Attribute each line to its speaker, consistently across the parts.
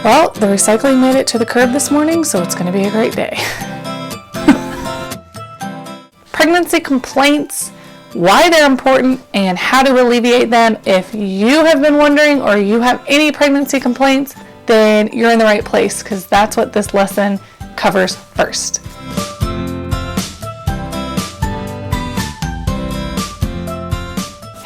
Speaker 1: Well, the recycling made it to the curb this morning, so it's going to be a great day. Pregnancy complaints, why they're important, and how to alleviate them. If you have been wondering or you have any pregnancy complaints, then you're in the right place because that's what this lesson covers first.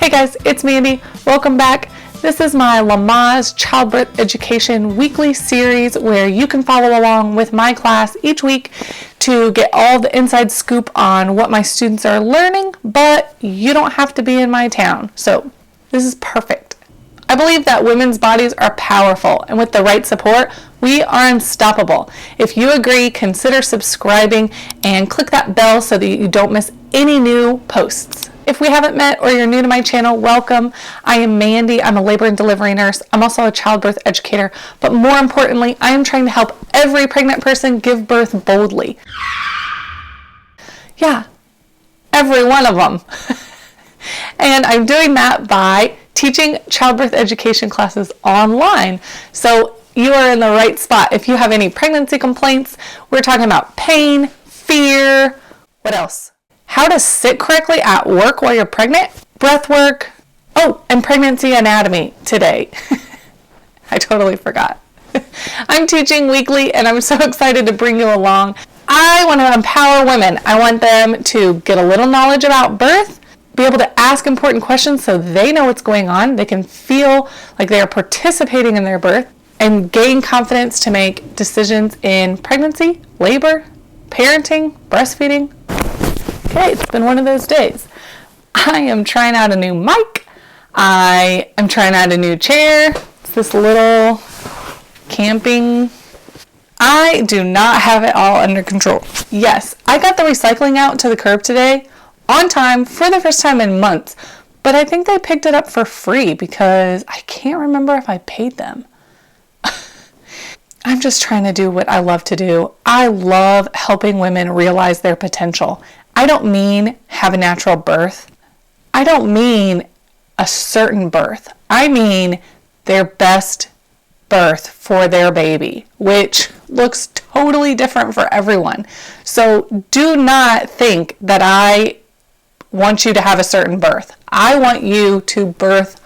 Speaker 1: Hey guys, it's Mandy. Welcome back. This is my Lamaze Childbirth Education weekly series where you can follow along with my class each week to get all the inside scoop on what my students are learning, but you don't have to be in my town. So this is perfect. I believe that women's bodies are powerful, and with the right support, we are unstoppable. If you agree, consider subscribing and click that bell so that you don't miss any new posts. If we haven't met or you're new to my channel, welcome. I am Mandy. I'm a labor and delivery nurse. I'm also a childbirth educator, but more importantly, I am trying to help every pregnant person give birth boldly. Yeah, every one of them. And I'm doing that by teaching childbirth education classes online. So you are in the right spot. If you have any pregnancy complaints, we're talking about pain, fear, what else? How to sit correctly at work while you're pregnant, breath work, and pregnancy anatomy today. I totally forgot. I'm teaching weekly and I'm so excited to bring you along. I want to empower women. I want them to get a little knowledge about birth, be able to ask important questions so they know what's going on. They can feel like they are participating in their birth and gain confidence to make decisions in pregnancy, labor, parenting, breastfeeding. Okay, it's been one of those days. I am trying out a new mic. I am trying out a new chair. It's this little camping. I do not have it all under control. Yes, I got the recycling out to the curb today on time for the first time in months, but I think they picked it up for free because I can't remember if I paid them. I'm just trying to do what I love to do. I love helping women realize their potential. I don't mean have a natural birth. I don't mean a certain birth. I mean their best birth for their baby, which looks totally different for everyone. So do not think that I want you to have a certain birth. I want you to birth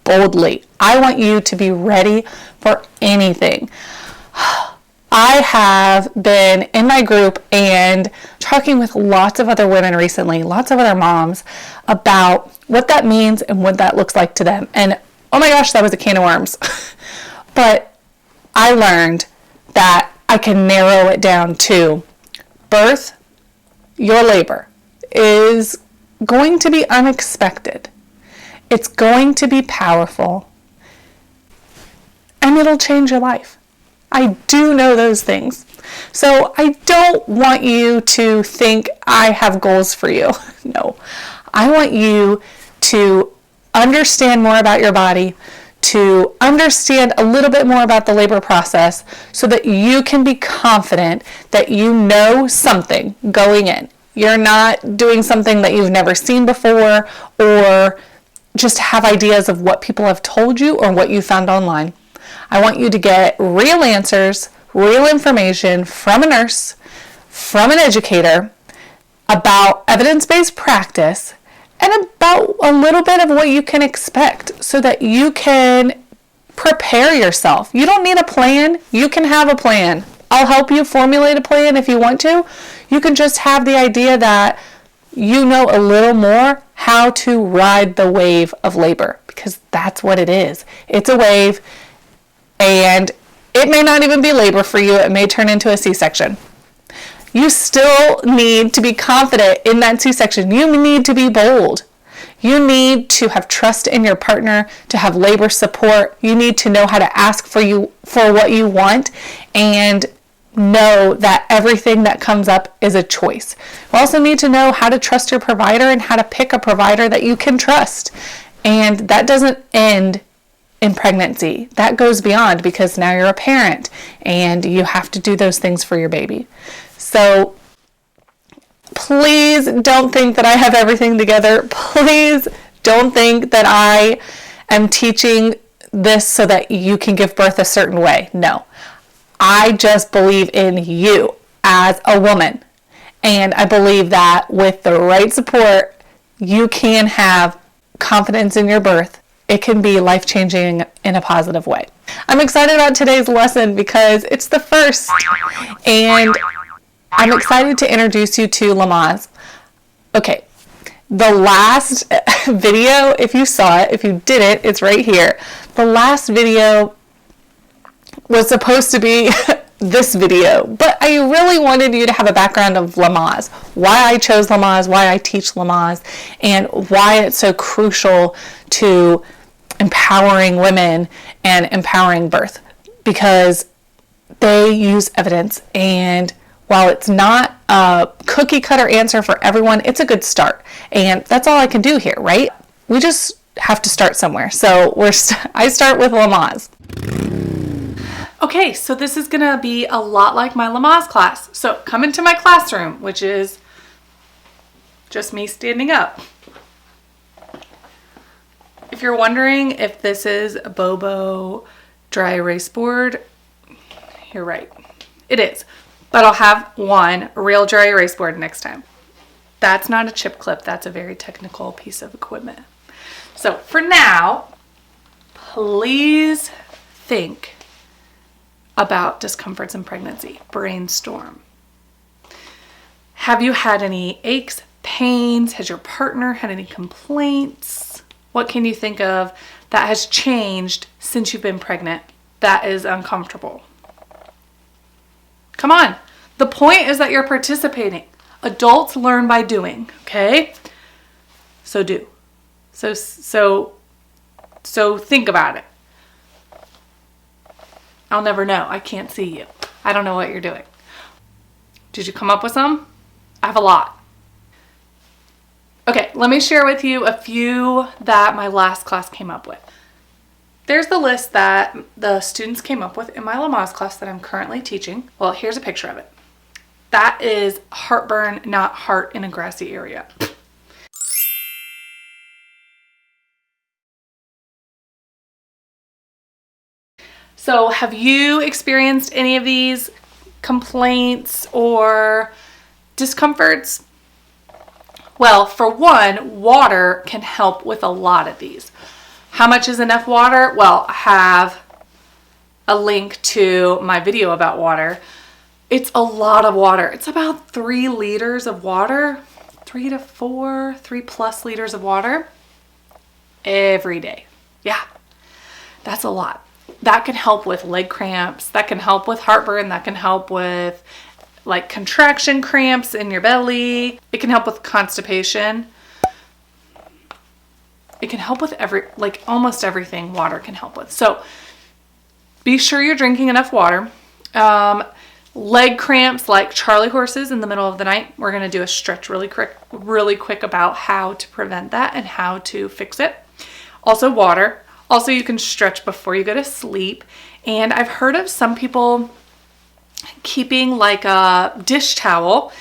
Speaker 1: boldly. I want you to be ready for anything. I have been in my group and talking with lots of other women recently, lots of other moms, about what that means and what that looks like to them. And oh my gosh, that was a can of worms. But I learned that I can narrow it down to birth, your labor, is going to be unexpected. It's going to be powerful. And it'll change your life. I do know those things. So I don't want you to think I have goals for you. No. I want you to understand more about your body, to understand a little bit more about the labor process so that you can be confident that you know something going in. You're not doing something that you've never seen before or just have ideas of what people have told you or what you found online. I want you to get real answers, real information from a nurse, from an educator about evidence-based practice and about a little bit of what you can expect so that you can prepare yourself. You don't need a plan. You can have a plan. I'll help you formulate a plan if you want to. You can just have the idea that you know a little more how to ride the wave of labor because that's what it is. It's a wave. And it may not even be labor for you. It may turn into a C-section. You still need to be confident in that C-section. You need to be bold. You need to have trust in your partner, to have labor support. You need to know how to ask for what you want and know that everything that comes up is a choice. You also need to know how to trust your provider and how to pick a provider that you can trust. And that doesn't end in pregnancy. That goes beyond because now you're a parent and you have to do those things for your baby. So please don't think that I have everything together. Please don't think that I am teaching this so that you can give birth a certain way. No, I just believe in you as a woman. And I believe that with the right support, you can have confidence in your birth. It can be life-changing in a positive way. I'm excited about today's lesson because it's the first. And I'm excited to introduce you to Lamaze. Okay, the last video, if you saw it, if you didn't, it's right here. The last video was supposed to be this video, but I really wanted you to have a background of Lamaze, why I chose Lamaze, why I teach Lamaze, and why it's so crucial to empowering women and empowering birth, because they use evidence, and while it's not a cookie cutter answer for everyone, it's a good start. And that's all I can do here, right? We just have to start somewhere. So I start with Lamaze. Okay, so this is gonna be a lot like my Lamaze class. So come into my classroom, which is just me standing up. If you're wondering if this is a Bobo dry erase board, you're right, it is. But I'll have one real dry erase board next time. That's not a chip clip, that's a very technical piece of equipment. So for now, please think about discomforts in pregnancy. Brainstorm. Have you had any aches, pains? Has your partner had any complaints? What can you think of that has changed since you've been pregnant that is uncomfortable? Come on. The point is that you're participating. Adults learn by doing, okay? So do. So think about it. I'll never know. I can't see you. I don't know what you're doing. Did you come up with some? I have a lot. Okay, let me share with you a few that my last class came up with. There's the list that the students came up with in my Lamaze class that I'm currently teaching. Well, here's a picture of it. That is heartburn, not heart in a grassy area. So have you experienced any of these complaints or discomforts? Well, for one, water can help with a lot of these. How much is enough water? Well, I have a link to my video about water. It's a lot of water. It's about 3 liters of water, 3 plus liters of water every day. Yeah, that's a lot. That can help with leg cramps. That can help with heartburn. That can help with like contraction cramps in your belly. It can help with constipation. It can help with almost everything water can help with. So be sure you're drinking enough water. Leg cramps like Charlie horses in the middle of the night. We're going to do a stretch really quick about how to prevent that and how to fix it. Also water. Also, you can stretch before you go to sleep. And I've heard of some people keeping like a dish towel,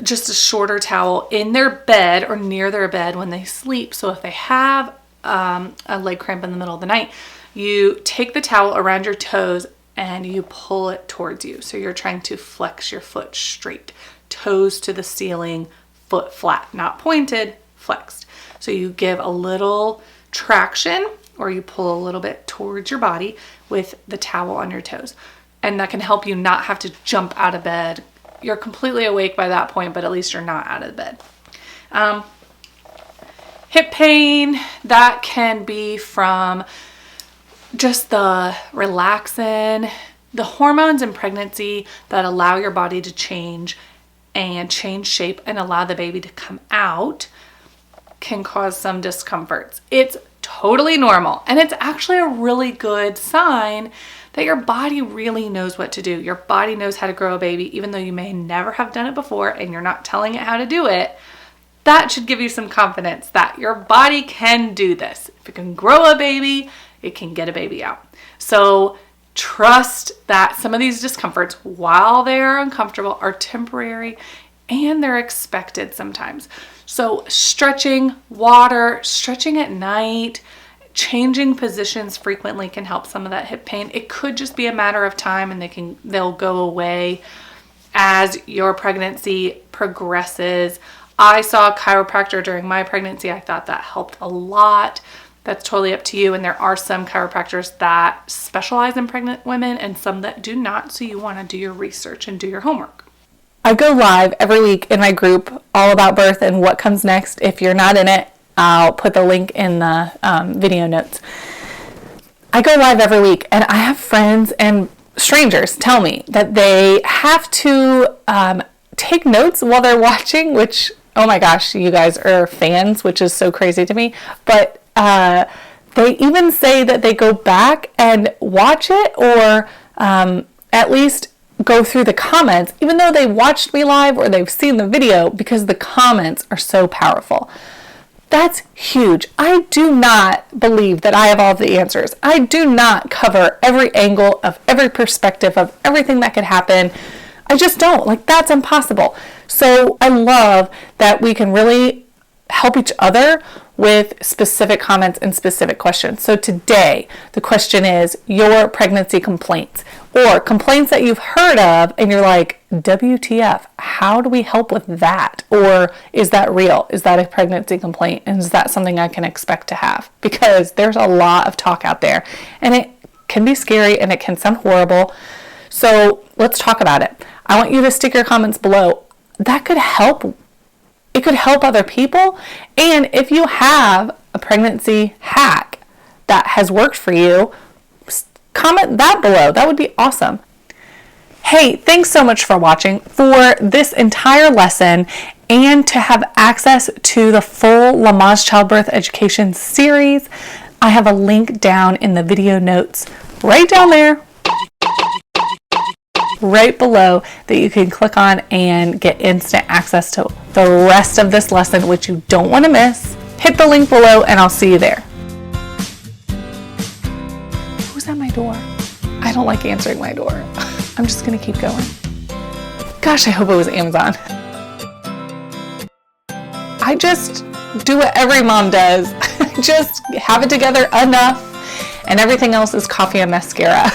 Speaker 1: just a shorter towel, in their bed or near their bed when they sleep. So if they have a leg cramp in the middle of the night, you take the towel around your toes and you pull it towards you. So you're trying to flex your foot straight, toes to the ceiling, foot flat, not pointed, flexed. So you give a little traction, or you pull a little bit towards your body with the towel on your toes. And that can help you not have to jump out of bed. You're completely awake by that point, but at least you're not out of bed. Hip pain, that can be from just the relaxin, the hormones in pregnancy that allow your body to change and change shape and allow the baby to come out can cause some discomforts. It's totally normal, and it's actually a really good sign that your body really knows what to do. Your body knows how to grow a baby, even though you may never have done it before and you're not telling it how to do it. That should give you some confidence that your body can do this. If it can grow a baby, it can get a baby out. So trust that some of these discomforts, while they are uncomfortable, are temporary and they're expected sometimes. So stretching, water, stretching at night, changing positions frequently can help some of that hip pain. It could just be a matter of time, and they'll go away as your pregnancy progresses. I saw a chiropractor during my pregnancy. I thought that helped a lot. That's totally up to you. And there are some chiropractors that specialize in pregnant women and some that do not. So you want to do your research and do your homework. I go live every week in my group all about birth and what comes next. If you're not in it, I'll put the link in the video notes. I go live every week, and I have friends and strangers tell me that they have to take notes while they're watching, which, oh my gosh, you guys are fans, which is so crazy to me. But they even say that they go back and watch it, or at least go through the comments, even though they watched me live or they've seen the video, because the comments are so powerful. That's huge. I do not believe that I have all the answers. I do not cover every angle of every perspective of everything that could happen. I just don't. Like, that's impossible. So I love that we can really help each other with specific comments and specific questions. So today, the question is your pregnancy complaints, or complaints that you've heard of and you're like, WTF, how do we help with that? Or is that real? Is that a pregnancy complaint? And is that something I can expect to have? Because there's a lot of talk out there, and it can be scary and it can sound horrible. So let's talk about it. I want you to stick your comments below. That could help. It could help other people. And if you have a pregnancy hack that has worked for you, comment that below. That would be awesome. Hey, thanks so much for watching. For this entire lesson and to have access to the full Lamaze Childbirth Education series, I have a link down in the video notes, right down there, right below, that you can click on and get instant access to the rest of this lesson, which you don't want to miss. Hit the link below and I'll see you there. Who's at my door? I don't like answering my door. I'm just gonna keep going. Gosh, I hope it was Amazon. I just do what every mom does. Just have it together enough, and everything else is coffee and mascara.